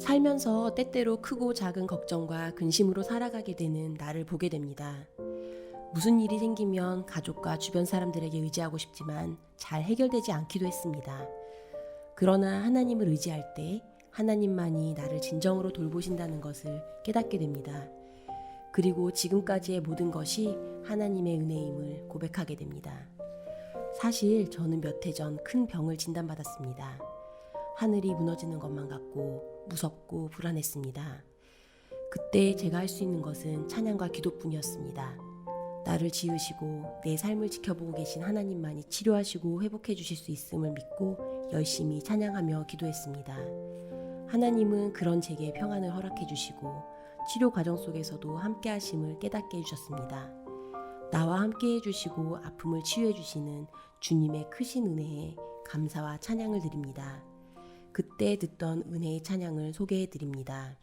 살면서 때때로 크고 작은 걱정과 근심으로 살아가게 되는 나를 보게 됩니다. 무슨 일이 생기면 가족과 주변 사람들에게 의지하고 싶지만 잘 해결되지 않기도 했습니다. 그러나 하나님을 의지할 때 하나님만이 나를 진정으로 돌보신다는 것을 깨닫게 됩니다. 그리고 지금까지의 모든 것이 하나님의 은혜임을 고백하게 됩니다. 사실 저는 몇 해 전 큰 병을 진단받았습니다. 하늘이 무너지는 것만 같고 무섭고 불안했습니다. 그때 제가 할 수 있는 것은 찬양과 기도뿐이었습니다. 나를 지으시고 내 삶을 지켜보고 계신 하나님만이 치료하시고 회복해 주실 수 있음을 믿고 열심히 찬양하며 기도했습니다. 하나님은 그런 제게 평안을 허락해 주시고 치료 과정 속에서도 함께 하심을 깨닫게 해주셨습니다. 나와 함께 해주시고 아픔을 치유해 주시는 주님의 크신 은혜에 감사와 찬양을 드립니다. 그때 듣던 은혜의 찬양을 소개해 드립니다.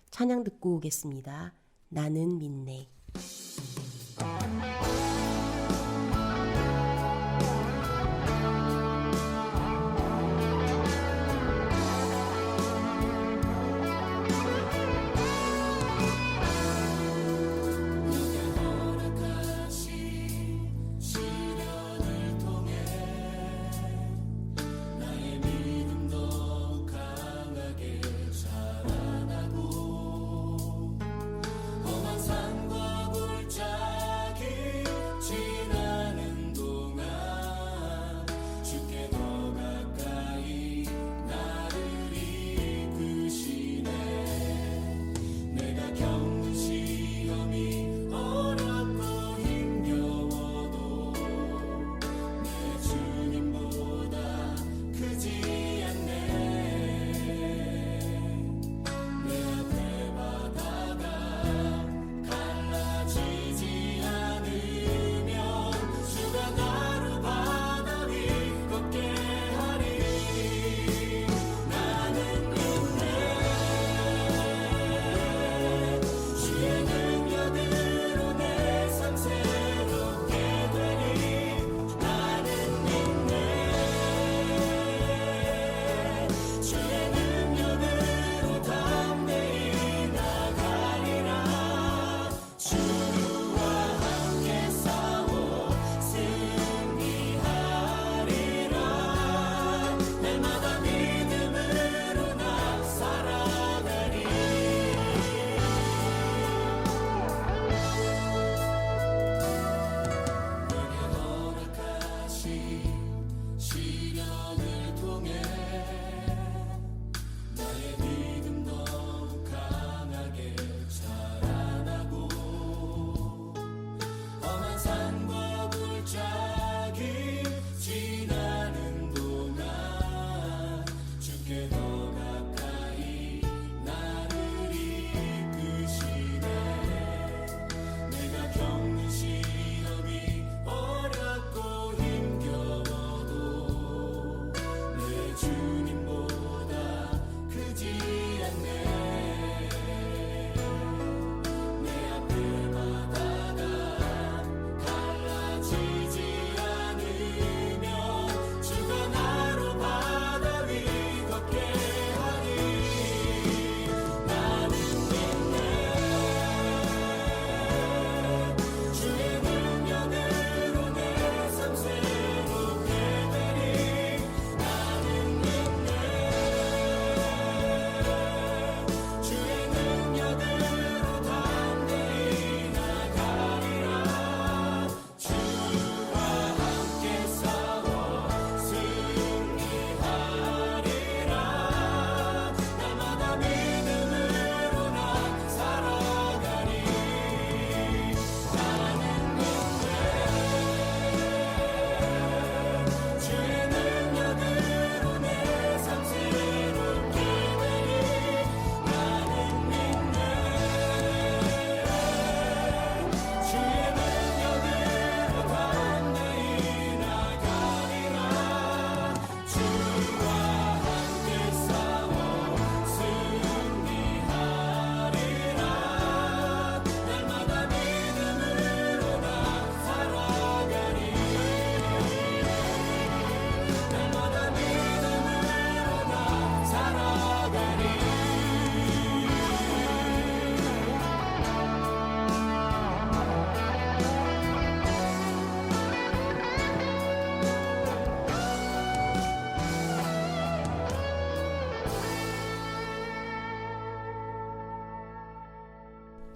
찬양 듣고 오겠습니다. 나는 믿네. 험한 산과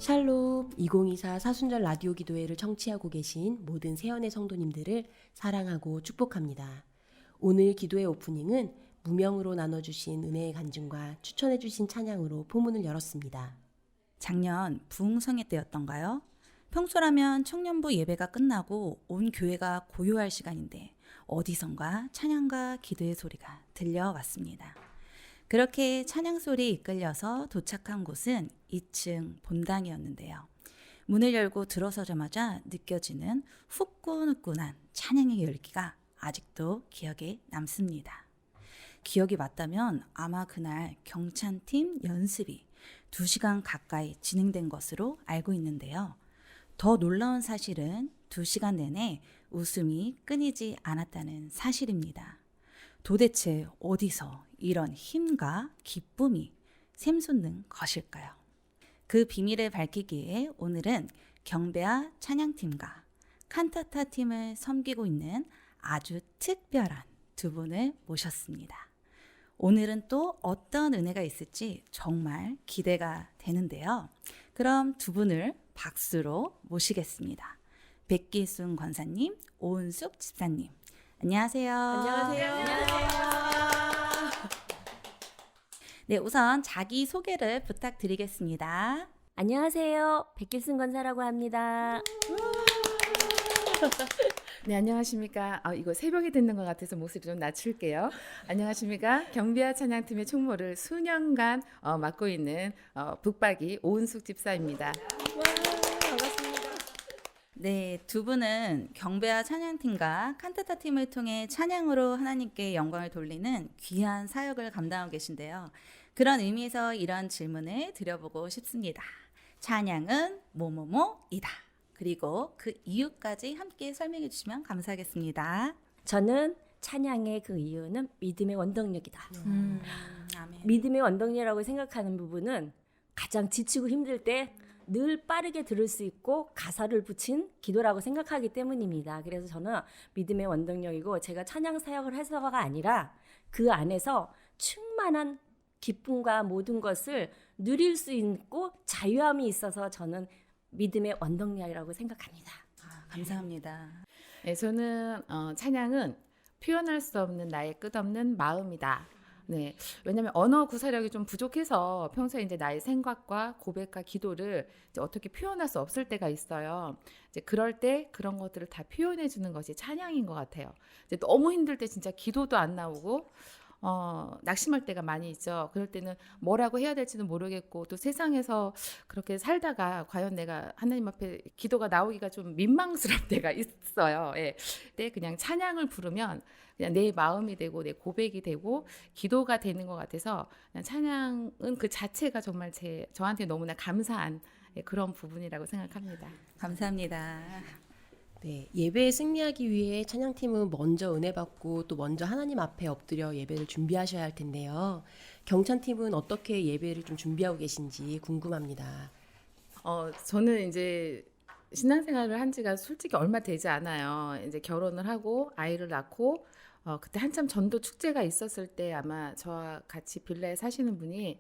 샬롬 2024 사순절 라디오 기도회를 청취하고 계신 모든 세연의 성도님들을 사랑하고 축복합니다. 오늘 기도회 오프닝은 무명으로 나눠주신 은혜의 간증과 추천해주신 찬양으로 포문을 열었습니다. 작년 부흥성회 때였던가요? 평소라면 청년부 예배가 끝나고 온 교회가 고요할 시간인데 어디선가 찬양과 기도의 소리가 들려왔습니다. 그렇게 찬양 소리에 이끌려서 도착한 곳은 2층 본당이었는데요. 문을 열고 들어서자마자 느껴지는 후끈후끈한 찬양의 열기가 아직도 기억에 남습니다. 기억이 맞다면 아마 그날 경찬팀 연습이 2시간 가까이 진행된 것으로 알고 있는데요. 더 놀라운 사실은 2시간 내내 웃음이 끊이지 않았다는 사실입니다. 도대체 어디서 이런 힘과 기쁨이 샘솟는 것일까요? 그 비밀을 밝히기 위해 오늘은 경배와 찬양팀과 칸타타 팀을 섬기고 있는 아주 특별한 두 분을 모셨습니다. 오늘은 또 어떤 은혜가 있을지 정말 기대가 되는데요. 그럼 두 분을 박수로 모시겠습니다. 백기순 권사님, 오은숙 집사님. 안녕하세요. 안녕하세요. 네, 우선 자기 소개를 부탁드리겠습니다. 안녕하세요. 백길순 권사라고 합니다. 네, 안녕하십니까. 이거 새벽에 듣는 것 같아서 목소리 좀 낮출게요. 안녕하십니까. 경비와 찬양팀의 총무를 수년간 맡고 있는 북박이 오은숙 집사입니다. 네, 두 분은 경배와 찬양팀과 칸타타 팀을 통해 찬양으로 하나님께 영광을 돌리는 귀한 사역을 감당하고 계신데요. 그런 의미에서 이런 질문을 드려보고 싶습니다. 찬양은 뭐뭐뭐이다. 그리고 그 이유까지 함께 설명해 주시면 감사하겠습니다. 저는 찬양의 그 이유는 믿음의 원동력이다. 아멘. 믿음의 원동력이라고 생각하는 부분은 가장 지치고 힘들 때 늘 빠르게 들을 수 있고 가사를 붙인 기도라고 생각하기 때문입니다. 그래서 저는 믿음의 원동력이고 제가 찬양 사역을 해서가 아니라 그 안에서 충만한 기쁨과 모든 것을 누릴 수 있고 자유함이 있어서 저는 믿음의 원동력이라고 생각합니다. 감사합니다. 네, 저는 찬양은 표현할 수 없는 나의 끝없는 마음이다. 네, 왜냐하면 언어 구사력이 좀 부족해서 평소에 이제 나의 생각과 고백과 기도를 이제 어떻게 표현할 수 없을 때가 있어요. 이제 그럴 때 그런 것들을 다 표현해 주는 것이 찬양인 것 같아요. 이제 너무 힘들 때 진짜 기도도 안 나오고 낙심할 때가 많이 있죠. 그럴 때는 뭐라고 해야 될지는 모르겠고 또 세상에서 그렇게 살다가 과연 내가 하나님 앞에 기도가 나오기가 좀 민망스러울 때가 있어요. 예. 그때 그냥 찬양을 부르면 그냥 내 마음이 되고 내 고백이 되고 기도가 되는 것 같아서 그냥 찬양은 그 자체가 정말 저한테 너무나 감사한 그런 부분이라고 생각합니다. 감사합니다. 네, 예배에 승리하기 위해 찬양팀은 먼저 은혜 받고 또 먼저 하나님 앞에 엎드려 예배를 준비하셔야 할 텐데요. 경찬팀은 어떻게 예배를 좀 준비하고 계신지 궁금합니다. 저는 이제 신앙생활을 한 지가 솔직히 얼마 되지 않아요. 이제 결혼을 하고 아이를 낳고 그때 한참 전도 축제가 있었을 때 아마 저와 같이 빌라에 사시는 분이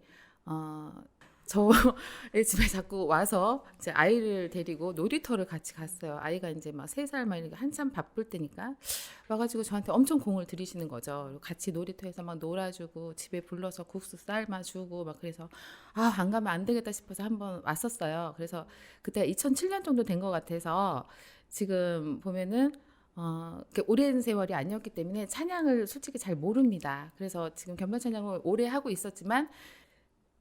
저의 집에 자꾸 와서 이제 아이를 데리고 놀이터를 같이 갔어요. 아이가 이제 막 3살 막 이렇게 한참 바쁠 때니까 와가지고 저한테 엄청 공을 들이시는 거죠. 같이 놀이터에서 막 놀아주고 집에 불러서 국수 삶아주고 막 그래서 안 가면 안 되겠다 싶어서 한번 왔었어요. 그래서 그때 2007년 정도 된 것 같아서 지금 보면은 오랜 세월이 아니었기 때문에 찬양을 솔직히 잘 모릅니다. 그래서 지금 견반 찬양을 오래 하고 있었지만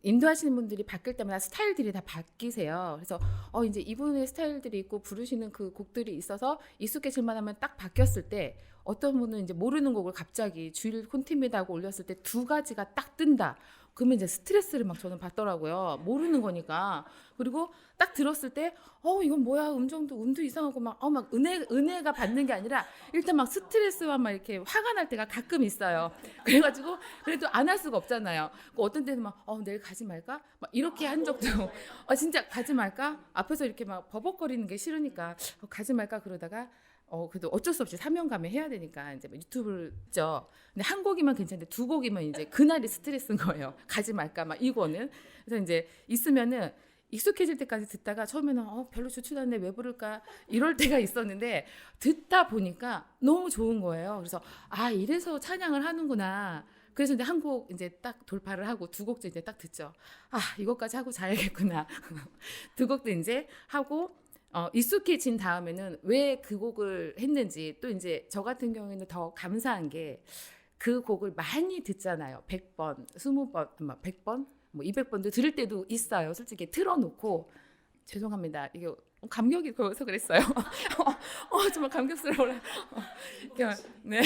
인도하시는 분들이 바뀔 때마다 스타일들이 다 바뀌세요. 그래서 이제 이분의 스타일들이 있고 부르시는 그 곡들이 있어서 익숙해질만 하면 딱 바뀌었을 때 어떤 분은 이제 모르는 곡을 갑자기 주일 콘티미다 하고 올렸을 때 2가지가 딱 뜬다. 그러면 이제 스트레스를 막 저는 받더라고요. 모르는 거니까. 그리고 딱 들었을 때 이건 뭐야, 음도 이상하고 막 은혜가 받는 게 아니라 일단 막 스트레스와 막 이렇게 화가 날 때가 가끔 있어요. 그래가지고 그래도 안 할 수가 없잖아요. 어떤 때는 막 내일 가지 말까 막 이렇게 한 적도 진짜 가지 말까 앞에서 이렇게 막 버벅거리는 게 싫으니까 가지 말까 그러다가 그래도 어쩔 수 없이 사명감에 해야 되니까 이제 유튜브를 했죠. 근데 한 곡이면 괜찮은데 2곡이면 이제 그날이 스트레스인 거예요. 가지 말까 막 이거는. 그래서 이제 있으면은 익숙해질 때까지 듣다가 처음에는 별로 좋지도 않네 왜 부를까 이럴 때가 있었는데 듣다 보니까 너무 좋은 거예요. 그래서 이래서 찬양을 하는구나. 그래서 이제 한 곡 이제 딱 돌파를 하고 두 곡도 이제 딱 듣죠. 이것까지 하고 자야겠구나. 두 곡도 이제 하고 익숙해진 다음에는 왜 그 곡을 했는지 또 이제 저 같은 경우에는 더 감사한 게 그 곡을 많이 듣잖아요. 100번, 20번, 100번, 뭐 200번도 들을 때도 있어요. 솔직히 틀어놓고 죄송합니다. 이게 감격이 거여서 그랬어요. 정말 감격스러워요. 네,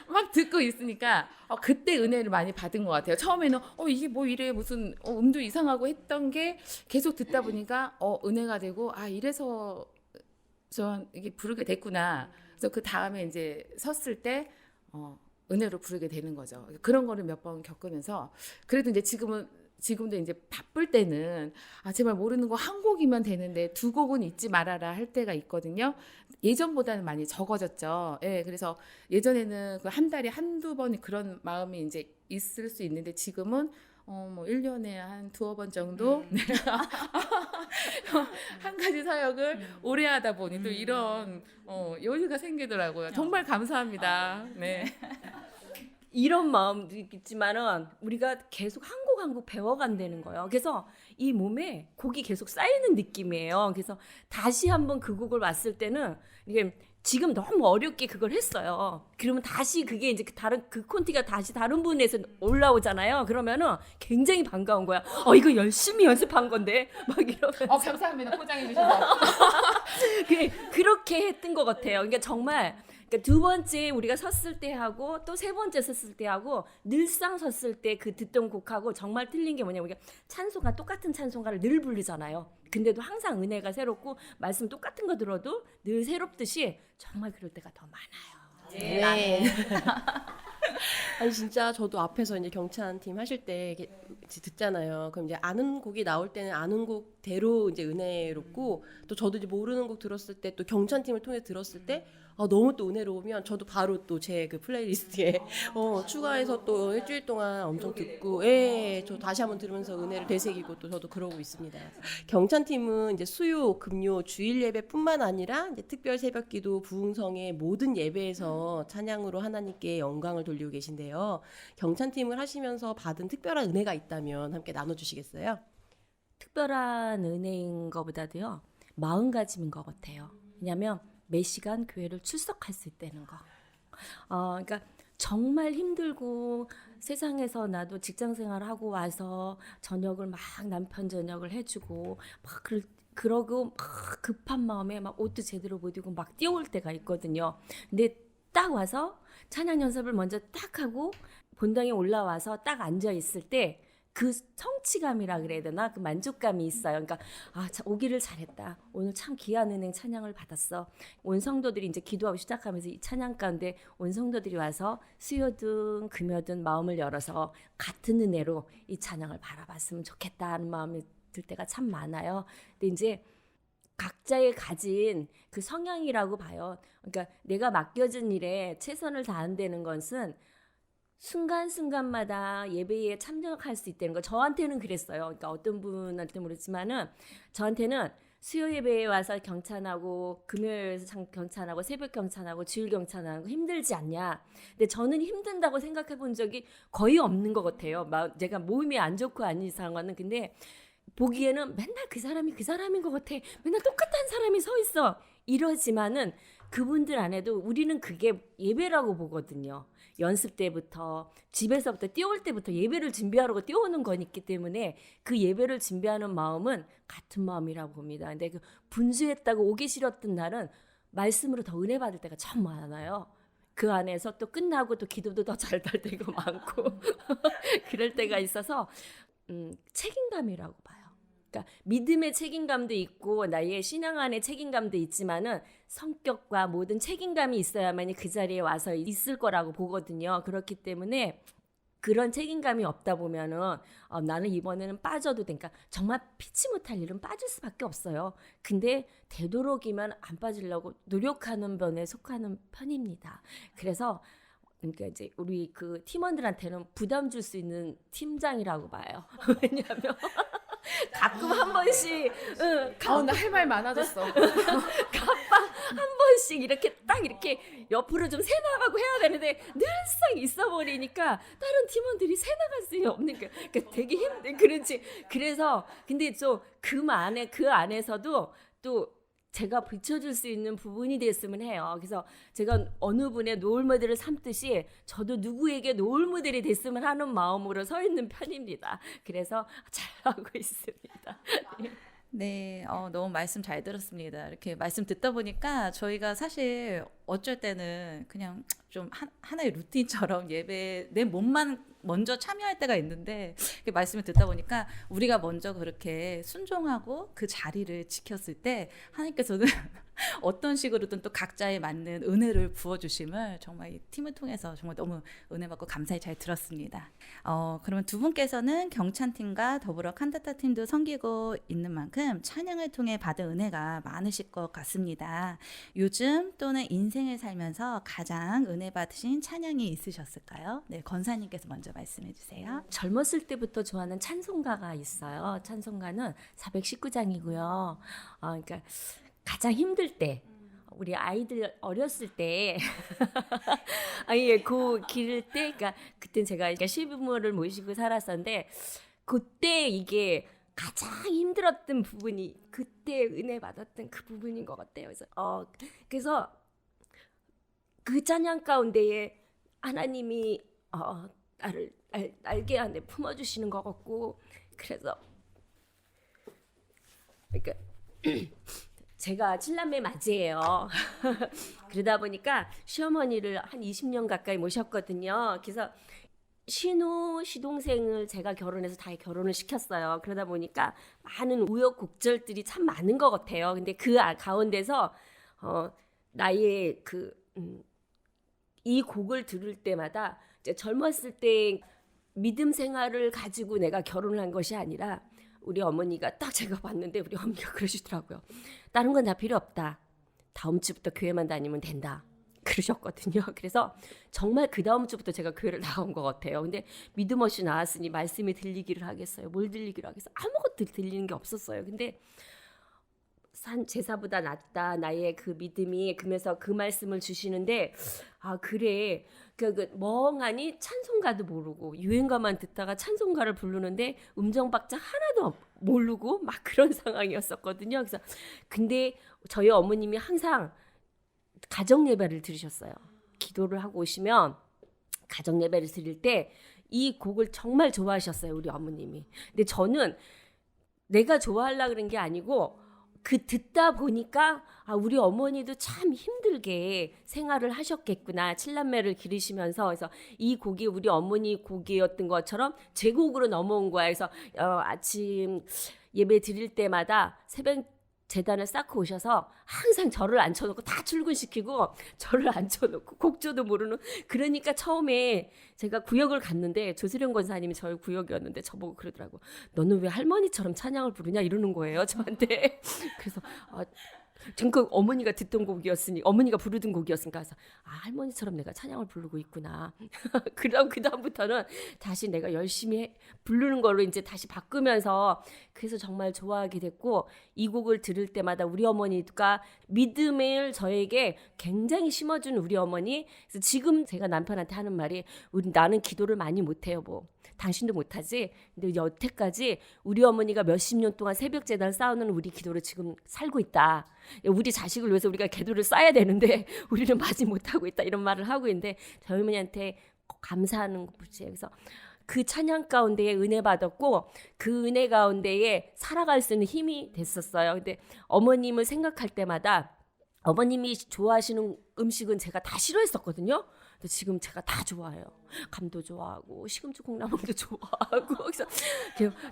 막 듣고 있으니까 그때 은혜를 많이 받은 것 같아요. 처음에는 이게 뭐 이래 무슨 음도 이상하고 했던 게 계속 듣다 보니까 은혜가 되고 이래서 전 이게 부르게 됐구나. 그래서 그 다음에 이제 섰을 때 은혜로 부르게 되는 거죠. 그런 거를 몇 번 겪으면서 그래도 이제 지금도 이제 바쁠 때는 제발 모르는 거 한 곡이면 되는데 두 곡은 잊지 말아라 할 때가 있거든요. 예전보다는 많이 적어졌죠. 예, 그래서 예전에는 그 한 달에 한두 번 그런 마음이 이제 있을 수 있는데 지금은 뭐 1년에 한 두어 번 정도 네. 한 가지 사역을 오래 하다 보니 또 이런 여유가 생기더라고요. 정말 감사합니다. 네. 이런 마음도 있지만은 우리가 계속 한 곡 한 곡 배워간다는 거예요. 그래서 이 몸에 곡이 계속 쌓이는 느낌이에요. 그래서 다시 한번 그 곡을 왔을 때는 이게 지금 너무 어렵게 그걸 했어요. 그러면 다시 그게 이제 그 콘티가 다시 다른 분에서 올라오잖아요. 그러면은 굉장히 반가운 거야. 이거 열심히 연습한 건데 막 이러면서. 감사합니다. 포장해 주셔서. 그렇게 했던 것 같아요. 그러니까 정말 두 번째 우리가 섰을 때 하고 또 세 번째 섰을 때 하고 늘상 섰을 때 그 듣던 곡하고 정말 틀린 게 뭐냐면 우리가 찬송가 똑같은 찬송가를 늘 부르잖아요. 근데도 항상 은혜가 새롭고 말씀 똑같은 거 들어도 늘 새롭듯이 정말 그럴 때가 더 많아요. 네. 아니 진짜 저도 앞에서 이제 경찬팀 하실 때 이제 듣잖아요. 그럼 이제 아는 곡이 나올 때는 아는 곡대로 이제 은혜롭고 또 저도 이제 모르는 곡 들었을 때 또 경찬팀을 통해 들었을 때 너무 또 은혜로우면 저도 바로 또 제 그 플레이리스트에 추가해서 또 일주일 동안 엄청 듣고 저 다시 한번 들으면서 은혜를 되새기고 또 저도 그러고 있습니다. 경찬팀은 이제 수요, 금요, 주일 예배뿐만 아니라 이제 특별 새벽기도, 부흥성의 모든 예배에서 찬양으로 하나님께 영광을 돌리고 계신데요. 경찬팀을 하시면서 받은 특별한 은혜가 있다면 함께 나눠주시겠어요? 특별한 은혜인 것보다도요 마음가짐인 것 같아요. 왜냐하면 매 시간 교회를 출석할 수 있다는 거. 그러니까 정말 힘들고 세상에서 나도 직장 생활하고 와서 저녁을 막 남편 저녁을 해주고 막 그러고 막 급한 마음에 막 옷도 제대로 못 입고 막 뛰어올 때가 있거든요. 근데 딱 와서 찬양 연습을 먼저 딱 하고 본당에 올라와서 딱 앉아 있을 때 그 성취감이라 그래야 되나? 그 만족감이 있어요. 그러니까 오기를 잘했다. 오늘 참 귀한 은행 찬양을 받았어. 온 성도들이 이제 기도하고 시작하면서 이 찬양 가운데 온 성도들이 와서 수요든 금요든 마음을 열어서 같은 은혜로 이 찬양을 바라봤으면 좋겠다는 마음이 들 때가 참 많아요. 근데 이제 각자의 가진 그 성향이라고 봐요. 그러니까 내가 맡겨진 일에 최선을 다한다는 것은 순간순간마다 예배에 참여할 수 있다는 거. 저한테는 그랬어요. 그러니까 어떤 분한테 모르지만은 저한테는 수요 예배에 와서 경찬하고 금요일에서 경찬하고 새벽 경찬하고 주일 경찬하고 힘들지 않냐. 근데 저는 힘든다고 생각해 본 적이 거의 없는 것 같아요. 제가 몸이 안 좋고 아닌 이상은. 근데 보기에는 맨날 그 사람인 것 같아. 맨날 똑같은 사람이 서 있어. 이러지만은 그분들 안에도 우리는 그게 예배라고 보거든요. 연습 때부터 집에서부터 뛰어올 때부터 예배를 준비하려고 뛰어오는 거기 때문에 그 예배를 준비하는 마음은 같은 마음이라고 봅니다. 근데 그 분주했다고 오기 싫었던 날은 말씀으로 더 은혜 받을 때가 참 많아요. 그 안에서 또 끝나고 또 기도도 더 잘 될 때가 많고 그럴 때가 있어서 책임감이라고 봐요. 그러니까 믿음의 책임감도 있고 나의 신앙 안의 책임감도 있지만은 성격과 모든 책임감이 있어야만이 그 자리에 와서 있을 거라고 보거든요. 그렇기 때문에 그런 책임감이 없다 보면은 나는 이번에는 빠져도 되니까 정말 피치 못할 일은 빠질 수밖에 없어요. 근데 되도록이면 안 빠지려고 노력하는 편에 속하는 편입니다. 그래서 그러니까 이제 우리 그 팀원들한테는 부담 줄 수 있는 팀장이라고 봐요. 왜냐하면 가끔 한 번씩 나 할 말 많아졌어. 한 번씩 이렇게 딱 이렇게 옆으로 좀 새 나가고 해야 되는데 늘상 있어 버리니까 다른 팀원들이 새 나갈 수 없는 게 그러니까 되게 힘든 그렇지. 그래서 근데 좀 그 안에서도 또 제가 비춰줄 수 있는 부분이 됐으면 해요. 그래서 제가 어느 분의 롤모델을 삼듯이 저도 누구에게 롤모델이 됐으면 하는 마음으로 서 있는 편입니다. 그래서 잘하고 있습니다. 네, 너무 말씀 잘 들었습니다. 이렇게 말씀 듣다 보니까 저희가 사실 어쩔 때는 그냥 좀 하나의 루틴처럼 예배 내 몸만 먼저 참여할 때가 있는데 이렇게 말씀을 듣다 보니까 우리가 먼저 그렇게 순종하고 그 자리를 지켰을 때 하나님께서는 어떤 식으로든 또 각자에 맞는 은혜를 부어주심을 정말 이 팀을 통해서 정말 너무 은혜 받고 감사히 잘 들었습니다. 그러면 두 분께서는 경찬팀과 더불어 칸타타 팀도 섬기고 있는 만큼 찬양을 통해 받은 은혜가 많으실 것 같습니다. 요즘 또는 인생을 살면서 가장 은혜 받으신 찬양이 있으셨을까요? 네, 권사님께서 먼저 말씀해 주세요. 젊었을 때부터 좋아하는 찬송가가 있어요. 찬송가는 419장이고요. 그러니까 가장 힘들 때 우리 아이들 어렸을 때 아니 그 기를 때 그러니까 그때 제가 시부모를 모시고 살았었는데 그때 이게 가장 힘들었던 부분이 그때 은혜 받았던 그 부분인 것 같아요. 그래서 그 찬양 가운데에 하나님이 나를 날개 안에 품어주시는 것 같고 그래서 그러니까 제가 7남매 맞이에요. 그러다 보니까 시어머니를 한 20년 가까이 모셨거든요. 그래서 시동생을 제가 결혼해서 다 결혼을 시켰어요. 그러다 보니까 많은 우여곡절들이 참 많은 것 같아요. 근데 그 가운데서 나의 이 곡을 들을 때마다 이제 젊었을 때 믿음 생활을 가지고 내가 결혼을 한 것이 아니라 우리 어머니가 딱 제가 봤는데 우리 어머니가 그러시더라고요. 다른 건 다 필요 없다. 다음 주부터 교회만 다니면 된다. 그러셨거든요. 그래서 정말 그 다음 주부터 제가 교회를 나온 것 같아요. 근데 믿음 없이 나왔으니 말씀이 들리기를 하겠어요. 뭘 들리기를 하겠어요. 아무것도 들리는 게 없었어요. 근데 제사보다 낫다 나의 그 믿음이 그러면서 그 말씀을 주시는데 그래 그 멍하니 찬송가도 모르고 유행가만 듣다가 찬송가를 부르는데 음정박자 하나도 모르고 막 그런 상황이었었거든요. 그래서 근데 저희 어머님이 항상 가정 예배를 들으셨어요. 기도를 하고 오시면 가정 예배를 드릴 때 이 곡을 정말 좋아하셨어요. 우리 어머님이. 근데 저는 내가 좋아하려고 그런 게 아니고 듣다 보니까 우리 어머니도 참 힘들게 생활을 하셨겠구나. 7남매를 기르시면서. 그래서 이 곡이 우리 어머니 곡이었던 것처럼 제 곡으로 넘어온 거야. 그래서 아침 예배 드릴 때마다 새벽 재단을 쌓고 오셔서 항상 저를 앉혀놓고 다 출근시키고 저를 앉혀놓고 곡조도 모르는 그러니까 처음에 제가 구역을 갔는데 조수령 권사님이 저희 구역이었는데 저보고 그러더라고. 너는 왜 할머니처럼 찬양을 부르냐 이러는 거예요 저한테. 그래서 전 그 어머니가 듣던 곡이었으니 어머니가 부르던 곡이었으니까 그래서 할머니처럼 내가 찬양을 부르고 있구나. 그다음부터는 다시 내가 열심히 부르는 걸로 이제 다시 바꾸면서 그래서 정말 좋아하게 됐고 이 곡을 들을 때마다 우리 어머니가 믿음을 저에게 굉장히 심어준 우리 어머니. 그래서 지금 제가 남편한테 하는 말이 나는 기도를 많이 못해요 뭐. 당신도 못하지. 근데 여태까지 우리 어머니가 몇십 년 동안 새벽 재단 쌓아놓은 우리 기도를 지금 살고 있다. 우리 자식을 위해서 우리가 기도를 쌓아야 되는데 우리는 마지 못하고 있다. 이런 말을 하고 있는데 저희 어머니한테 감사하는 것이에요. 그래서 그 찬양 가운데에 은혜 받았고 그 은혜 가운데에 살아갈 수 있는 힘이 됐었어요. 근데 어머님을 생각할 때마다 어머님이 좋아하시는 음식은 제가 다 싫어했었거든요. 근데 지금 제가 다 좋아해요. 감도 좋아하고 시금치 콩나물도 좋아하고. 그래서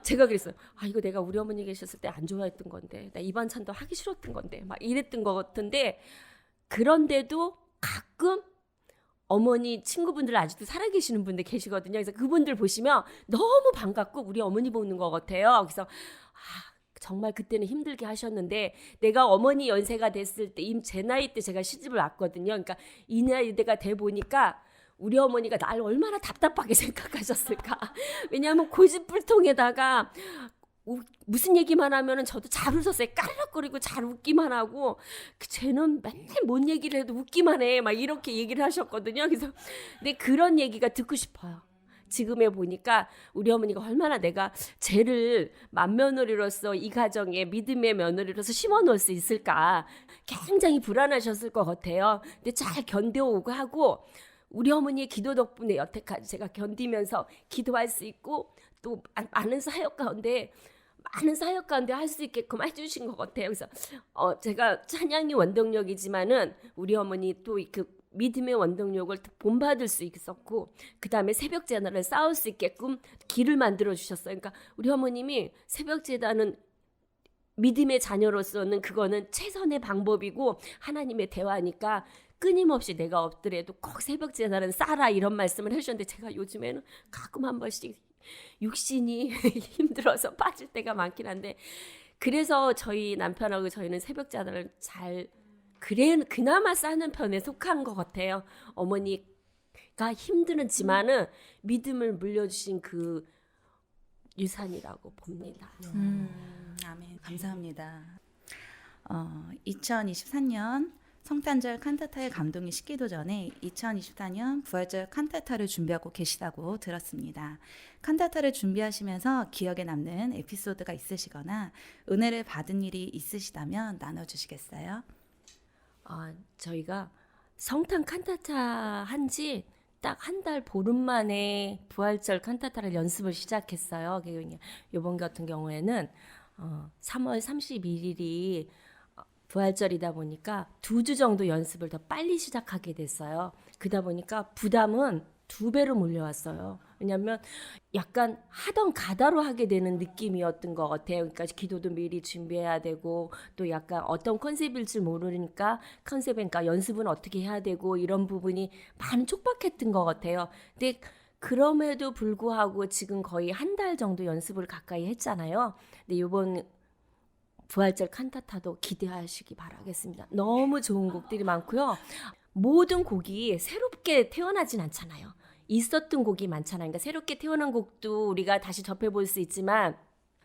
제가 그랬어요. 이거 내가 우리 어머니 계셨을 때 안 좋아했던 건데 나 이 반찬도 하기 싫었던 건데 막 이랬던 것 같은데 그런데도 가끔 어머니 친구분들 아직도 살아계시는 분들 계시거든요. 그래서 그분들 보시면 너무 반갑고 우리 어머니 보는 것 같아요. 그래서 정말 그때는 힘들게 하셨는데 내가 어머니 연세가 됐을 때 제 나이 때 제가 시집을 왔거든요. 그러니까 이 나이대가 돼 보니까 우리 어머니가 날 얼마나 답답하게 생각하셨을까. 왜냐하면 고집불통에다가 무슨 얘기만 하면은 저도 잘 웃었어요. 까르륵거리고 잘 웃기만 하고 쟤는 맨날 뭔 얘기를 해도 웃기만 해. 막 이렇게 얘기를 하셨거든요. 그래서 근데 그런 얘기가 듣고 싶어요. 지금에 보니까 우리 어머니가 얼마나 내가 쟤를 맏며느리로서 이 가정에 믿음의 며느리로서 심어놓을 수 있을까 굉장히 불안하셨을 것 같아요. 근데 잘 견뎌오고 하고 우리 어머니의 기도 덕분에 여태까지 제가 견디면서 기도할 수 있고 또 많은 사역 가운데 할 수 있게끔 해주신 것 같아요. 그래서 제가 찬양이 원동력이지만은 우리 어머니 또 그 믿음의 원동력을 본받을 수 있었고 그 다음에 새벽 재단을 쌓을 수 있게끔 길을 만들어 주셨어요. 그러니까 우리 어머님이 새벽 재단은 믿음의 자녀로서는 그거는 최선의 방법이고 하나님의 대화니까 끊임없이 내가 없더라도 꼭 새벽 재단은 쌓아라 이런 말씀을 해주셨는데 제가 요즘에는 가끔 한 번씩 육신이 힘들어서 빠질 때가 많긴 한데 그래서 저희 남편하고 저희는 새벽 재단을 그나마 싸는 편에 속한 것 같아요. 어머니가 힘들었지만은 믿음을 물려주신 그 유산이라고 봅니다. 아멘. 감사합니다. 2023년 성탄절 칸타타의 감동이 식기도 전에 2024년 부활절 칸타타를 준비하고 계시다고 들었습니다. 칸타타를 준비하시면서 기억에 남는 에피소드가 있으시거나 은혜를 받은 일이 있으시다면 나눠주시겠어요? 저희가 성탄 칸타타 한지 딱 한 달 보름 만에 부활절 칸타타를 연습을 시작했어요. 이번 같은 경우에는 3월 31일이 부활절이다 보니까 2주 정도 연습을 더 빨리 시작하게 됐어요. 그러다 보니까 부담은 2배로 몰려왔어요. 왜냐하면 약간 하던 가다로 하게 되는 느낌이었던 것 같아요. 그러니까 기도도 미리 준비해야 되고 또 약간 어떤 컨셉일지 모르니까 컨셉이니까 연습은 어떻게 해야 되고 이런 부분이 많이 촉박했던 것 같아요. 근데 그럼에도 불구하고 지금 거의 한 달 정도 연습을 가까이 했잖아요. 근데 이번 부활절 칸타타도 기대하시기 바라겠습니다. 너무 좋은 곡들이 많고요. 모든 곡이 새롭게 태어나진 않잖아요. 있었던 곡이 많잖아요. 그러니까 새롭게 태어난 곡도 우리가 다시 접해볼 수 있지만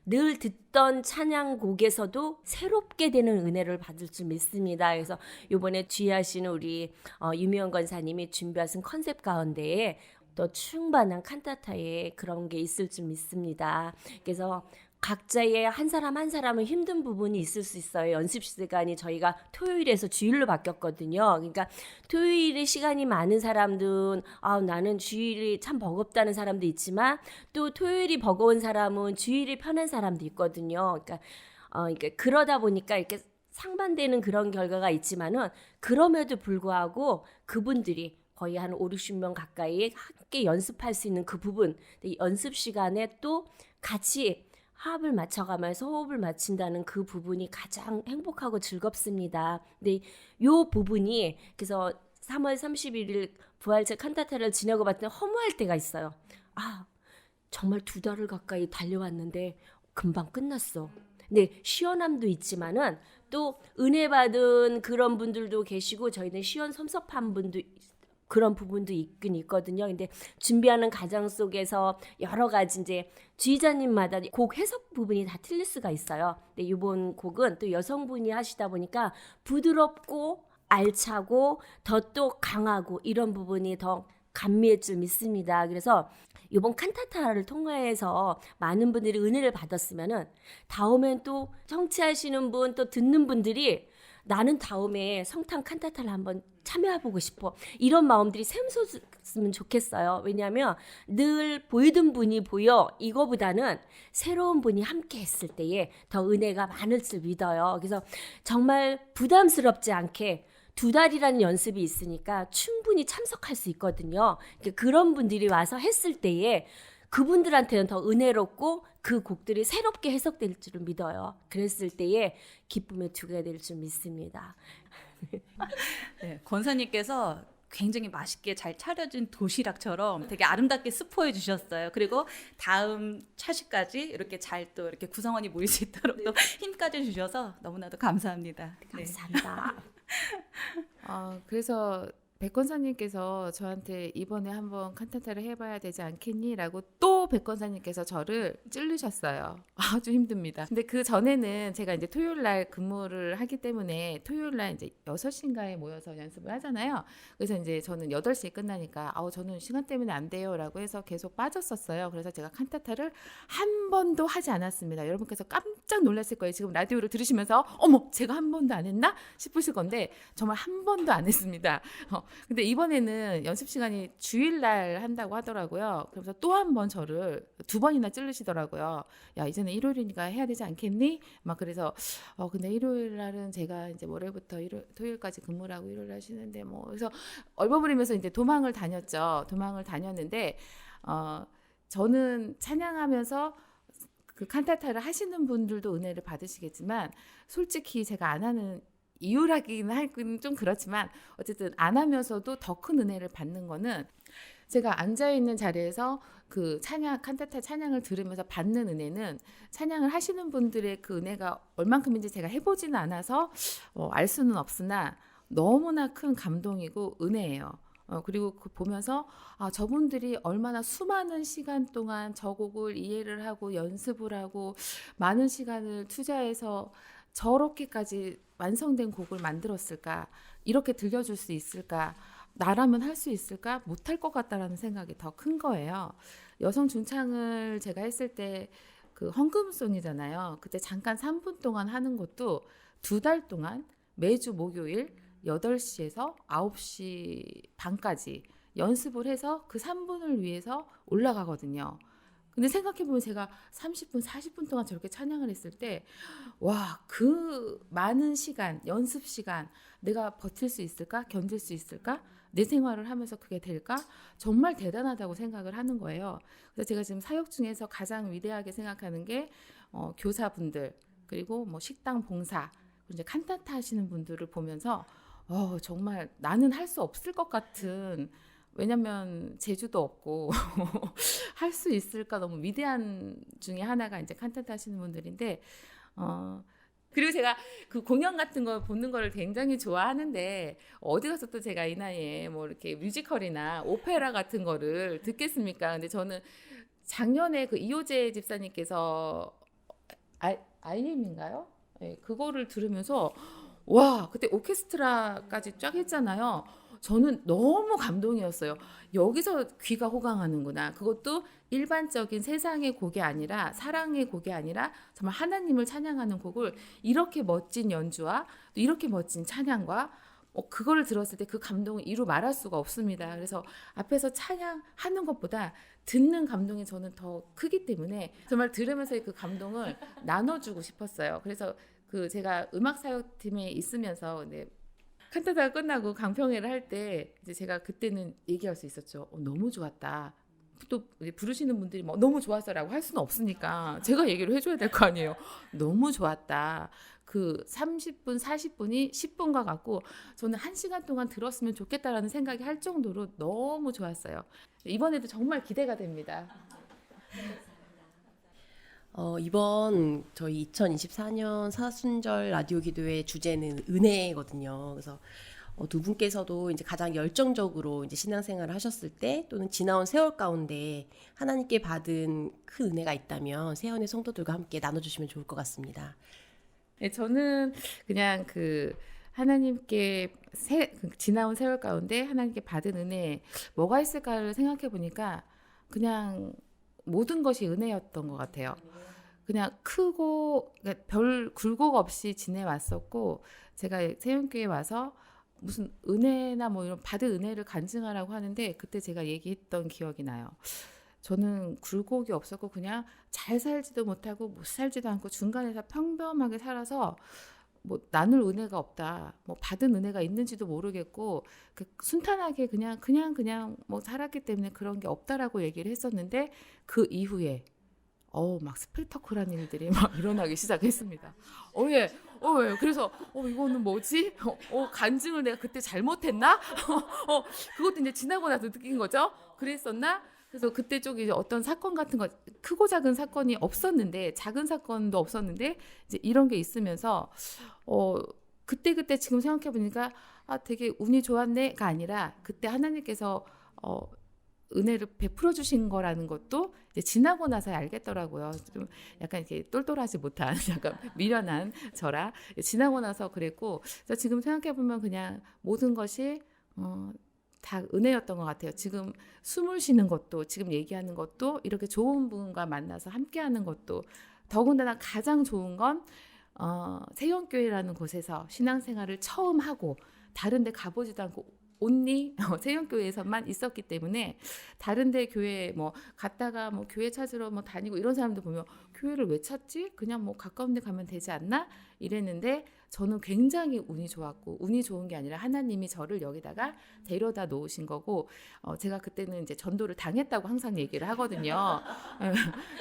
늘 듣던 찬양곡에서도 새롭게 되는 은혜를 받을 줄 믿습니다. 그래서 이번에 주의하시는 우리 유미영 권사님이 준비하신 컨셉 가운데에 또 충만한 칸타타에 그런 게 있을 줄 믿습니다. 그래서 각자의 한 사람 한 사람은 힘든 부분이 있을 수 있어요. 연습 시간이 저희가 토요일에서 주일로 바뀌었거든요. 그러니까 토요일에 시간이 많은 사람들은 나는 주일이 참 버겁다는 사람도 있지만 또 토요일이 버거운 사람은 주일이 편한 사람도 있거든요. 그러니까 그러다 보니까 이렇게 상반되는 그런 결과가 있지만은 그럼에도 불구하고 그분들이 거의 한 5, 60명 가까이 함께 연습할 수 있는 그 부분, 연습 시간에 또 같이 합을 맞춰가면서 호흡을 맞춘다는 그 부분이 가장 행복하고 즐겁습니다. 근데 이 부분이 그래서 3월 31일 부활절 칸타타를 지내고 봤더니 허무할 때가 있어요. 정말 2달을 가까이 달려왔는데 금방 끝났어. 근데 시원함도 있지만은 또 은혜 받은 그런 분들도 계시고 저희는 시원섭섭한 분도 그런 부분도 있긴 있거든요. 근데 준비하는 과정 속에서 여러 가지 이제 지휘자님마다 곡 해석 부분이 다 틀릴 수가 있어요. 근데 이번 곡은 또 여성분이 하시다 보니까 부드럽고 알차고 더 또 강하고 이런 부분이 더 감미할 줄 믿습니다. 그래서 이번 칸타타를 통해서 많은 분들이 은혜를 받았으면은 다음엔 또 청취하시는 분 또 듣는 분들이 나는 다음에 성탄 칸타타를 한번 참여해보고 싶어. 이런 마음들이 샘솟으면 좋겠어요. 왜냐하면 늘 보이던 분이 보여 이거보다는 새로운 분이 함께 했을 때에 더 은혜가 많을 줄 믿어요. 그래서 정말 부담스럽지 않게 2달이라는 연습이 있으니까 충분히 참석할 수 있거든요. 그런 분들이 와서 했을 때에 그분들한테는 더 은혜롭고 그 곡들이 새롭게 해석될 줄 믿어요. 그랬을 때에 기쁨의 주가 될 줄 믿습니다. 네, 권사님께서 굉장히 맛있게 잘 차려진 도시락처럼 되게 아름답게 스포해 주셨어요. 그리고 다음 차시까지 이렇게 잘 또 이렇게 구성원이 모일 수 있도록 또 힘까지 주셔서 너무나도 감사합니다. 감사합니다. 그래서 백 권사님께서 저한테 이번에 한번 칸타타를 해봐야 되지 않겠니? 라고 또 백 권사님께서 저를 찌르셨어요. 아주 힘듭니다. 근데 그 전에는 제가 이제 토요일 날 근무를 하기 때문에 토요일 날 이제 6시인가에 모여서 연습을 하잖아요. 그래서 이제 저는 8시에 끝나니까 저는 시간 때문에 안 돼요. 라고 해서 계속 빠졌었어요. 그래서 제가 칸타타를 한 번도 하지 않았습니다. 여러분께서 깜짝 놀랐을 거예요. 지금 라디오를 들으시면서 어머, 제가 한 번도 안 했나? 싶으실 건데 정말 한 번도 안 했습니다. 근데 이번에는 연습 시간이 주일날 한다고 하더라고요. 그래서 또 한 번 저를 2번이나 찌르시더라고요. 야, 이제는 일요일이니까 해야 되지 않겠니? 막 그래서 근데 일요일 날은 제가 이제 월요일부터 토요일까지 근무를 하고 일요일 하시는데 뭐 그래서 얼버무리면서 이제 도망을 다녔죠. 도망을 다녔는데 저는 찬양하면서 그 칸타타를 하시는 분들도 은혜를 받으시겠지만 솔직히 제가 안 하는 이유라기는 하긴 좀 그렇지만 어쨌든 안 하면서도 더 큰 은혜를 받는 거는 제가 앉아있는 자리에서 그 칸타타 찬양을 들으면서 받는 은혜는 찬양을 하시는 분들의 그 은혜가 얼만큼인지 제가 해보지는 않아서 알 수는 없으나 너무나 큰 감동이고 은혜예요. 그리고 보면서 저분들이 얼마나 수많은 시간 동안 저 곡을 이해를 하고 연습을 하고 많은 시간을 투자해서 저렇게까지 완성된 곡을 만들었을까? 이렇게 들려줄 수 있을까? 나라면 할 수 있을까? 못할 것 같다라는 생각이 더 큰 거예요. 여성 중창을 제가 했을 때 그 헌금송이잖아요. 그때 잠깐 3분 동안 하는 것도 2달 동안 매주 목요일 8시에서 9시 반까지 연습을 해서 그 3분을 위해서 올라가거든요. 근데 생각해보면 제가 30분, 40분 동안 저렇게 찬양을 했을 때 와, 그 많은 시간, 연습 시간 내가 버틸 수 있을까? 견딜 수 있을까? 내 생활을 하면서 그게 될까? 정말 대단하다고 생각을 하는 거예요. 그래서 제가 지금 사역 중에서 가장 위대하게 생각하는 게 교사분들 그리고 뭐 식당 봉사 이제 칸타타 하시는 분들을 보면서 정말 나는 할 수 없을 것 같은 왜냐면 재주도 없고 할 수 있을까 너무 위대한 중에 하나가 이제 칸타타 하시는 분들인데 그리고 제가 그 공연 같은 거 보는 거를 굉장히 좋아하는데 어디 가서 또 제가 이 나이에 뭐 이렇게 뮤지컬이나 오페라 같은 거를 듣겠습니까? 근데 저는 작년에 그 이호재 집사님께서 IM인가요? 네, 그거를 들으면서 와, 그때 오케스트라까지 쫙 했잖아요. 저는 너무 감동이었어요. 여기서 귀가 호강하는구나. 그것도 일반적인 세상의 곡이 아니라 사랑의 곡이 아니라 정말 하나님을 찬양하는 곡을 이렇게 멋진 연주와 또 이렇게 멋진 찬양과 그거를 들었을 때 그 감동을 이루 말할 수가 없습니다. 그래서 앞에서 찬양하는 것보다 듣는 감동이 저는 더 크기 때문에 정말 들으면서 그 감동을 나눠주고 싶었어요. 그래서 그 제가 음악사역팀에 있으면서 칸타타가 끝나고 강평회를 할 때 이제 제가 그때는 얘기할 수 있었죠. 너무 좋았다. 또 부르시는 분들이 너무 좋았어라고 할 수는 없으니까 제가 얘기를 해줘야 될 거 아니에요. 너무 좋았다. 그 30분, 40분이 10분과 같고 저는 1시간 동안 들었으면 좋겠다라는 생각이 할 정도로 너무 좋았어요. 이번에도 정말 기대가 됩니다. 이번 저희 2024년 사순절 라디오 기도의 주제는 은혜거든요. 그래서 두 분께서도 이제 가장 열정적으로 이제 신앙생활을 하셨을 때 또는 지나온 세월 가운데 하나님께 받은 큰 은혜가 있다면 세연의 성도들과 함께 나눠주시면 좋을 것 같습니다. 네, 저는 그냥 그 하나님께 지나온 세월 가운데 하나님께 받은 은혜 뭐가 있을까를 생각해 보니까 그냥 모든 것이 은혜였던 것 같아요. 그냥 크고 별 굴곡 없이 지내왔었고 제가 세운교회 와서 무슨 은혜나 뭐 이런 받은 은혜를 간증하라고 하는데 그때 제가 얘기했던 기억이 나요. 저는 굴곡이 없었고 그냥 잘 살지도 못하고 못 살지도 않고 중간에서 평범하게 살아서 뭐 나눌 은혜가 없다. 뭐 받은 은혜가 있는지도 모르겠고 순탄하게 그냥 뭐 살았기 때문에 그런 게 없다라고 얘기를 했었는데 그 이후에 막 스펙터클한 일들이 막 일어나기 시작했습니다. 예. 그래서 이거는 뭐지? 간증을 내가 그때 잘못했나? 그것도 이제 지나고 나서 느낀 거죠. 그랬었나? 그래서 그때 쪽에 어떤 사건 같은 거 크고 작은 사건이 없었는데 작은 사건도 없었는데 이제 이런 게 있으면서 그때 지금 생각해 보니까 되게 운이 좋았네가 아니라 그때 하나님께서 은혜를 베풀어 주신 거라는 것도 이제 지나고 나서 알겠더라고요. 좀 약간 이렇게 똘똘하지 못한 약간 미련한 저라 지나고 나서 그랬고, 그래서 지금 생각해 보면 그냥 모든 것이 다 은혜였던 것 같아요. 지금 숨을 쉬는 것도, 지금 얘기하는 것도, 이렇게 좋은 분과 만나서 함께하는 것도, 더군다나 가장 좋은 건 세연교회라는 곳에서 신앙생활을 처음 하고 다른 데 가보지도 않고 온리 세연교회에서만 있었기 때문에, 다른 데 교회 뭐 갔다가 뭐 교회 찾으러 뭐 다니고 이런 사람들 보면 교회를 왜 찾지? 그냥 뭐 가까운 데 가면 되지 않나? 이랬는데 저는 굉장히 운이 좋았고, 운이 좋은 게 아니라 하나님이 저를 여기다가 데려다 놓으신 거고, 제가 그때는 이제 전도를 당했다고 항상 얘기를 하거든요.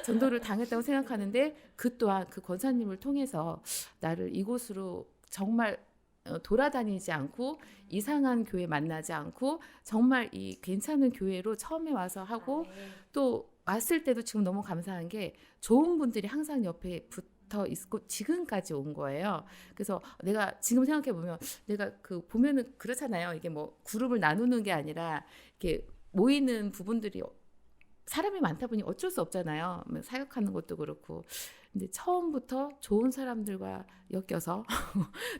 전도를 당했다고 생각하는데 그 또한 그 권사님을 통해서 나를 이곳으로 정말 돌아다니지 않고 이상한 교회 만나지 않고 정말 이 괜찮은 교회로 처음에 와서 하고, 또 왔을 때도 지금 너무 감사한 게 좋은 분들이 항상 옆에 붙어 있고 지금까지 온 거예요. 그래서 내가 지금 생각해 보면, 내가 그 보면은 그렇잖아요. 이게 뭐 그룹을 나누는 게 아니라 이렇게 모이는 부분들이 사람이 많다 보니 어쩔 수 없잖아요. 사역하는 것도 그렇고. 근데 처음부터 좋은 사람들과 엮여서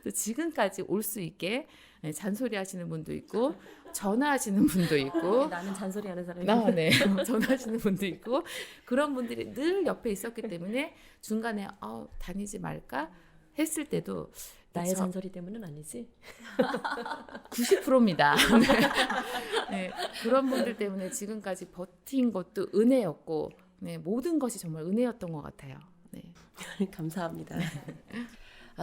또 지금까지 올 수 있게 잔소리 하시는 분도 있고 전화하시는 분도 있고 나는 잔소리하는 사람이 네. 전화하시는 분도 있고, 그런 분들이 늘 옆에 있었기 때문에 중간에 다니지 말까 했을 때도 나의 잔소리 때문은 아니지. 90%입니다. 네, 그런 분들 때문에 지금까지 버틴 것도 은혜였고, 네, 모든 것이 정말 은혜였던 것 같아요. 네. 감사합니다.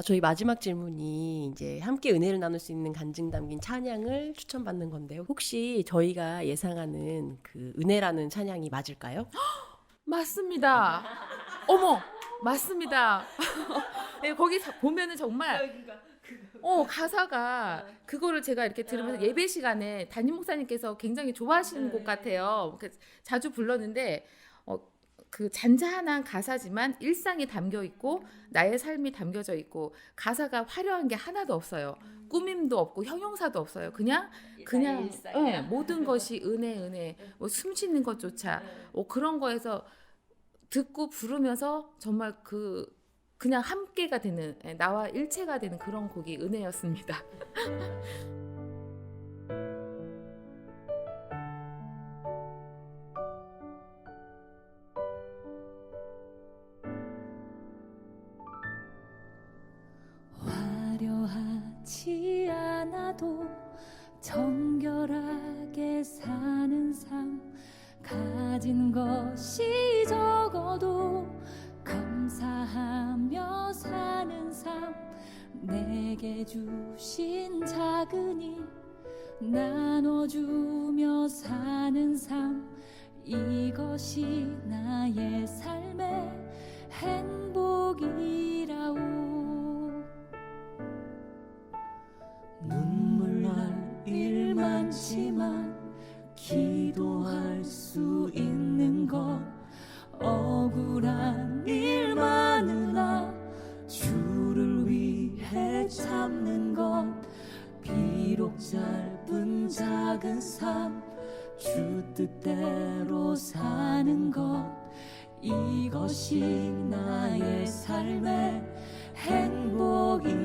저희 마지막 질문이 이제 함께 은혜를 나눌 수 있는 간증 담긴 찬양을 추천받는 건데요. 혹시 저희가 예상하는 그 은혜라는 찬양이 맞을까요? 맞습니다. 어머, 맞습니다. 네, 거기 보면은 정말 가사가 그거를 제가 이렇게 들으면서 예배 시간에 담임 목사님께서 굉장히 좋아하시는 곡 같아요. 자주 불렀는데 그 잔잔한 가사지만 일상이 담겨 있고 나의 삶이 담겨져 있고, 가사가 화려한 게 하나도 없어요. 꾸밈도 없고 형용사도 없어요. 그냥 모든 것이 은혜 뭐 숨 쉬는 것조차 그런 거에서 듣고 부르면서 정말 그냥 함께가 되는, 나와 일체가 되는 그런 곡이 은혜였습니다. 화려하지 않아도 정결하게 사는 삶, 가진 것이 적어도 감사하며 사는 삶, 내게 주신 작은 일 나눠주며 사는 삶, 이것이 나의 삶의 행복이라오. 눈물 날 일 많지만 기도할 수 있는 것, 억울한 일 많으나 주를 위해 참는 것, 비록 짧은 작은 삶 주 뜻대로 사는 것, 이것이 나의 삶의 행복이라오.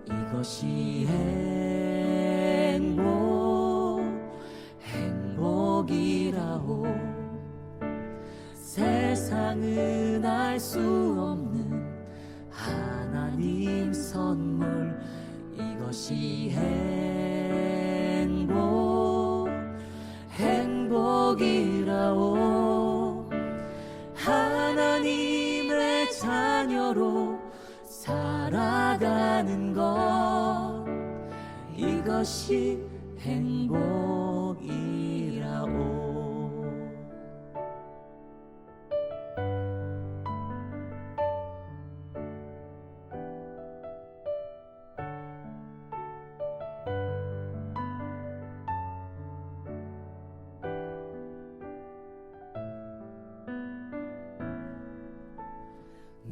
이것이 행복이라오. 세상은 알 수 없는 하나님 선물, 이것이 행복이라오. 하나님의 자녀로 살아가는 것, 이것이 행복이라오.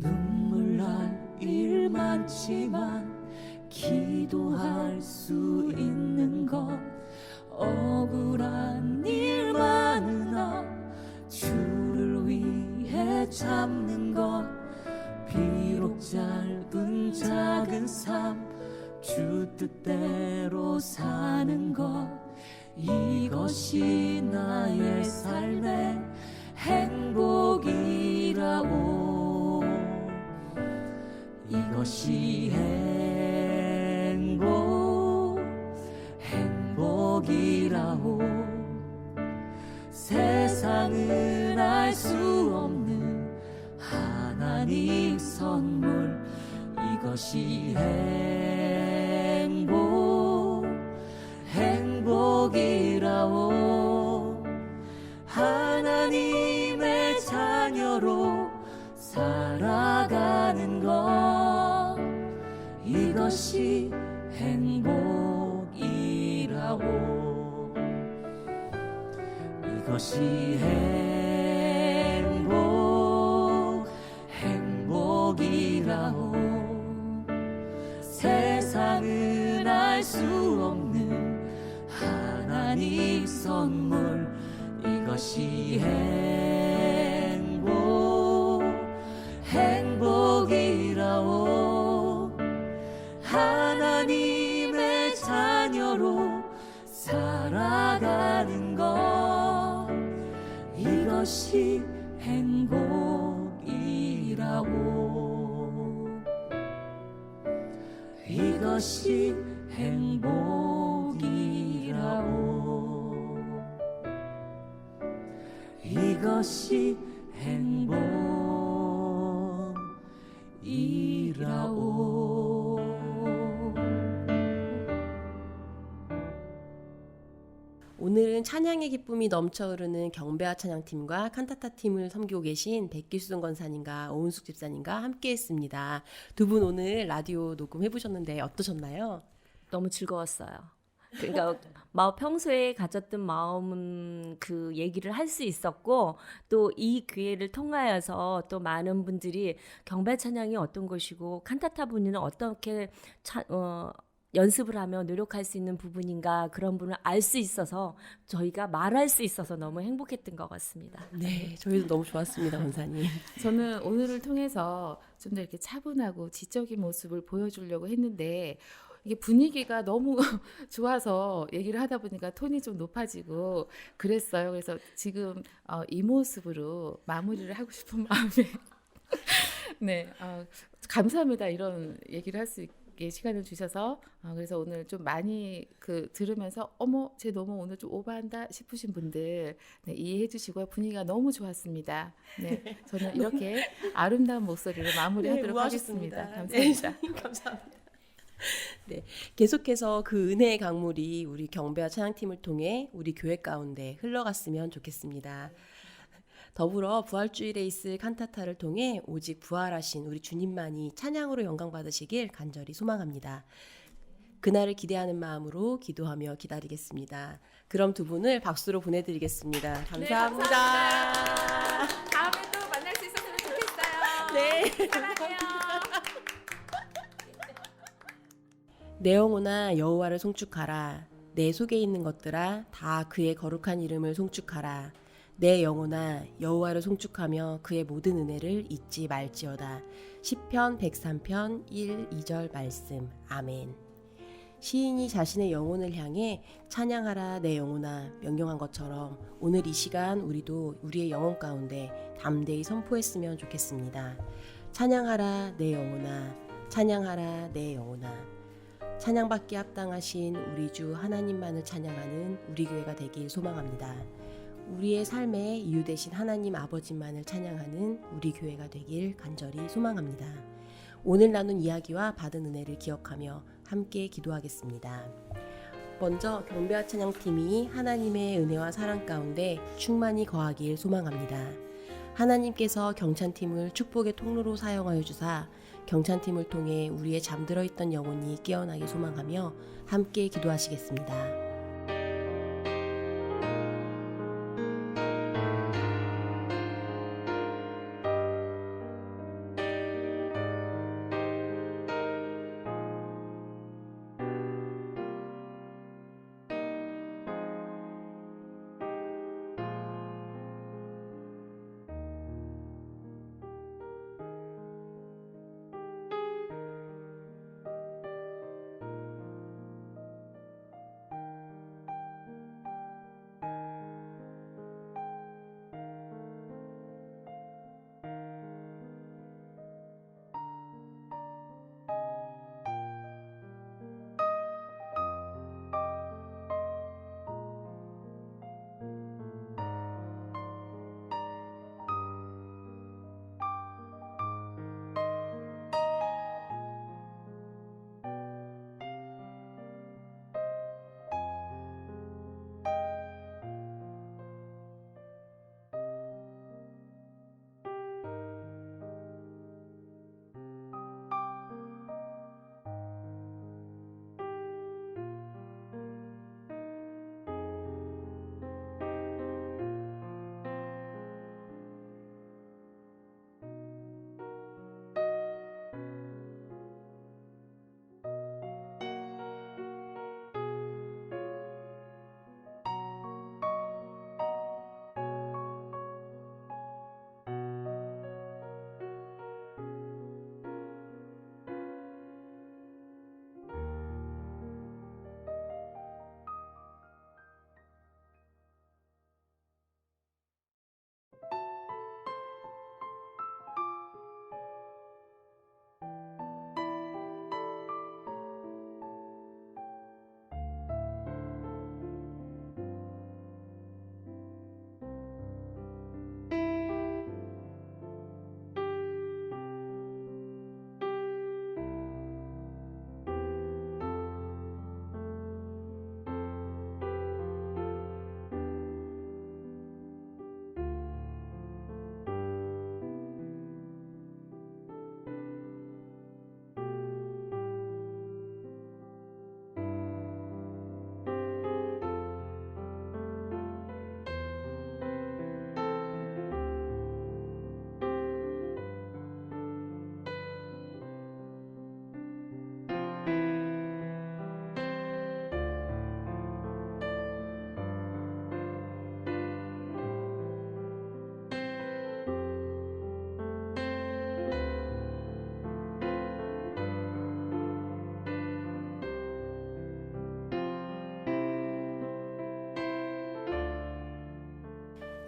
눈물 날 않지만 기도할 수 있는 것 억울한 일 많으나 주를 위해 참는 것 비록 짧은 작은 삶 주 뜻대로 사는 것 이것이 나의 삶의 행복이라오 이것이 행복이라오 세상은 알 수 없는 하나님 선물 이것이 행복이라오 하나님의 자녀로 살아가는 것 이것이 행복이라오 이것이 행복이라오 세상은 알 수 없는 하나님 선물 이것이 행복이라오 하나님의 자녀로 살아가는 것 이것이 행복이라오 이것이 행복이라오 이것이 행복이라오 오늘은 찬양의 기쁨이 넘쳐 흐르는 경배와 찬양팀과 칸타타 팀을 섬기고 계신 백기수동 권사님과 오은숙 집사님과 함께했습니다. 두 분 오늘 라디오 녹음해보셨는데 어떠셨나요? 너무 즐거웠어요. 그러니까 평소에 가졌던 마음은 그 얘기를 할 수 있었고 또 이 기회를 통하여서 또 많은 분들이 경배 찬양이 어떤 것이고 칸타타 분위는 어떻게 연습을 하며 노력할 수 있는 부분인가 그런 부분을 알 수 있어서 저희가 말할 수 있어서 너무 행복했던 것 같습니다. 네, 저희도 너무 좋았습니다, 권사님. 저는 오늘을 통해서 좀 더 이렇게 차분하고 지적인 모습을 보여주려고 했는데 이게 분위기가 너무 좋아서 얘기를 하다 보니까 톤이 좀 높아지고 그랬어요. 그래서 지금 이 모습으로 마무리를 하고 싶은 마음에 네, 감사합니다. 이런 얘기를 할 수 있게 시간을 주셔서 그래서 오늘 좀 많이 들으면서 어머 쟤 너무 오늘 좀 오버한다 싶으신 분들 네, 이해해 주시고요. 분위기가 너무 좋았습니다. 네, 저는 이렇게 아름다운 목소리로 마무리하도록 하겠습니다. 감사합니다. 네, 감사합니다. 네, 계속해서 그 은혜의 강물이 우리 경배와 찬양팀을 통해 우리 교회 가운데 흘러갔으면 좋겠습니다. 더불어 부활주일에 있을 칸타타를 통해 오직 부활하신 우리 주님만이 찬양으로 영광받으시길 간절히 소망합니다. 그날을 기대하는 마음으로 기도하며 기다리겠습니다. 그럼 두 분을 박수로 보내드리겠습니다. 감사합니다. 다음에 또 만날 수 있었으면 좋겠어요. 네. 사랑해요. 내 영혼아 여호와를 송축하라. 내 속에 있는 것들아 다 그의 거룩한 이름을 송축하라. 내 영혼아 여호와를 송축하며 그의 모든 은혜를 잊지 말지어다. 시편 103편 1, 2절 말씀. 아멘. 시인이 자신의 영혼을 향해 찬양하라 내 영혼아 명령한 것처럼 오늘 이 시간 우리도 우리의 영혼 가운데 담대히 선포했으면 좋겠습니다. 찬양하라 내 영혼아 찬양하라 내 영혼아. 찬양받기 합당하신 우리 주 하나님만을 찬양하는 우리 교회가 되길 소망합니다. 우리의 삶의 이유 되신 하나님 아버지만을 찬양하는 우리 교회가 되길 간절히 소망합니다. 오늘 나눈 이야기와 받은 은혜를 기억하며 함께 기도하겠습니다. 먼저 경배와 찬양팀이 하나님의 은혜와 사랑 가운데 충만히 거하길 소망합니다. 하나님께서 경찬팀을 축복의 통로로 사용하여 주사 경찬팀을 통해 우리의 잠들어 있던 영혼이 깨어나길 소망하며 함께 기도하시겠습니다.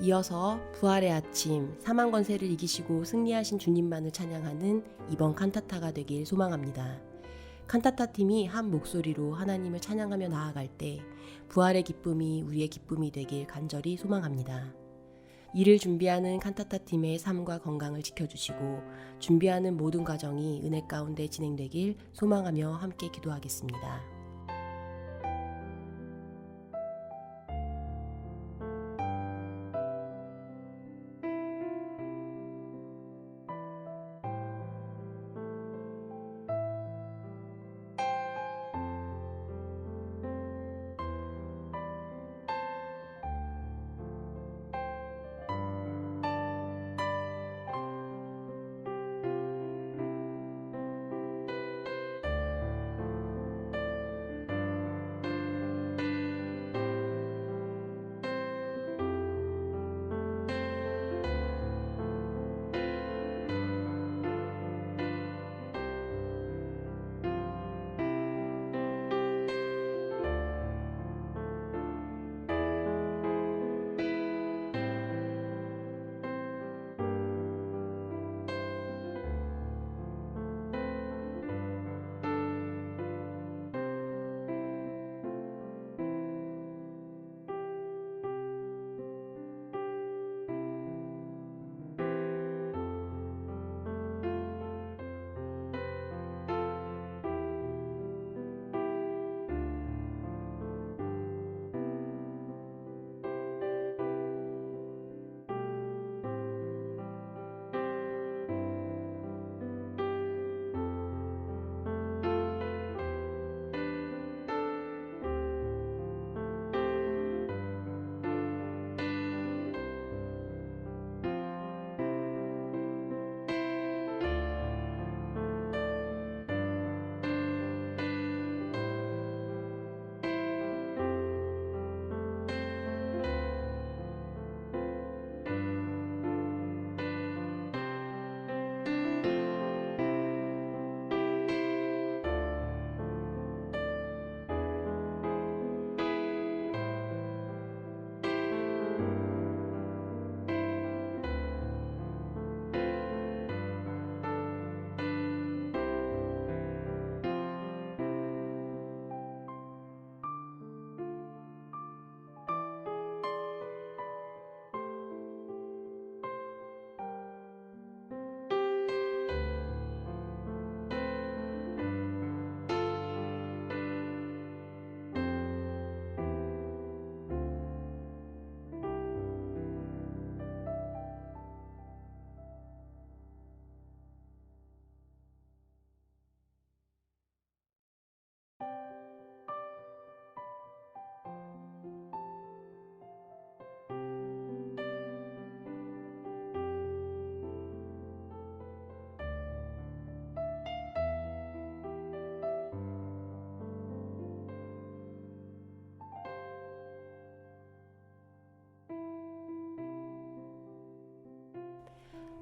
이어서 부활의 아침, 사망 권세를 이기시고 승리하신 주님만을 찬양하는 이번 칸타타가 되길 소망합니다. 칸타타 팀이 한 목소리로 하나님을 찬양하며 나아갈 때 부활의 기쁨이 우리의 기쁨이 되길 간절히 소망합니다. 이를 준비하는 칸타타 팀의 삶과 건강을 지켜주시고 준비하는 모든 과정이 은혜 가운데 진행되길 소망하며 함께 기도하겠습니다.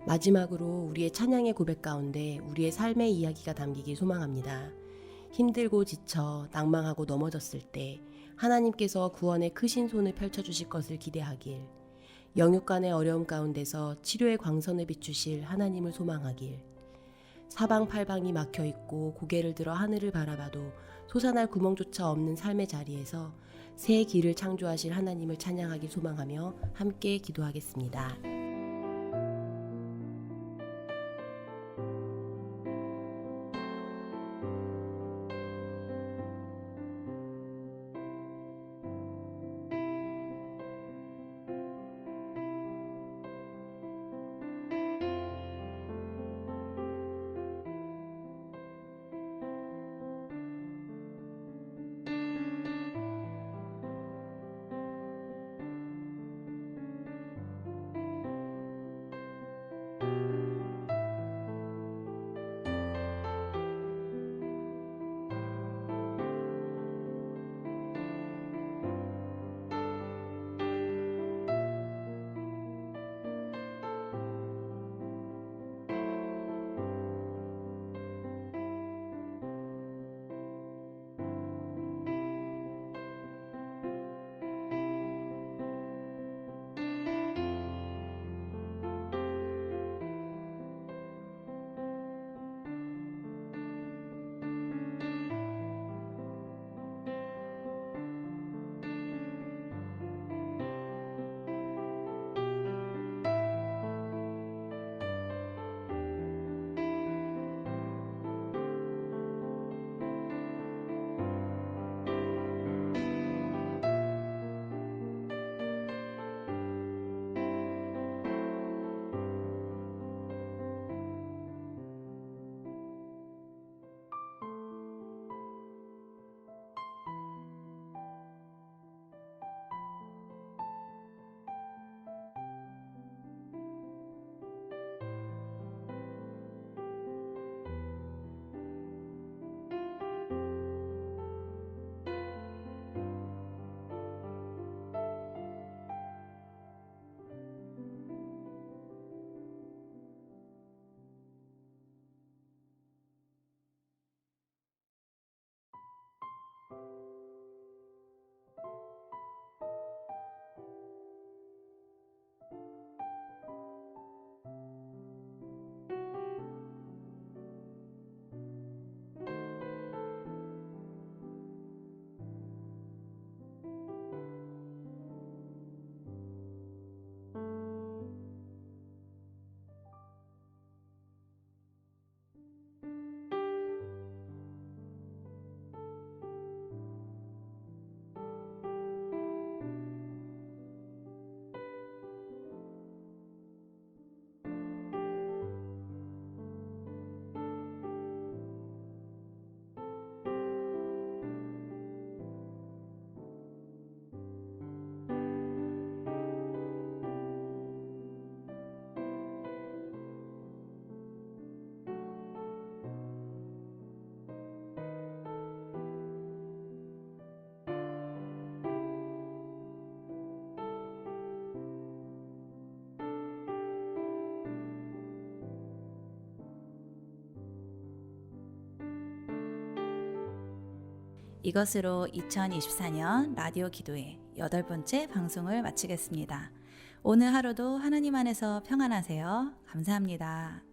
마지막으로 우리의 찬양의 고백 가운데 우리의 삶의 이야기가 담기길 소망합니다. 힘들고 지쳐 낭망하고 넘어졌을 때 하나님께서 구원의 크신 손을 펼쳐주실 것을 기대하길, 영육간의 어려움 가운데서 치료의 광선을 비추실 하나님을 소망하길, 사방팔방이 막혀있고 고개를 들어 하늘을 바라봐도 솟아날 구멍조차 없는 삶의 자리에서 새 길을 창조하실 하나님을 찬양하길 소망하며 함께 기도하겠습니다. 이것으로 2024년 라디오 기도회 8번째 방송을 마치겠습니다. 오늘 하루도 하나님 안에서 평안하세요. 감사합니다.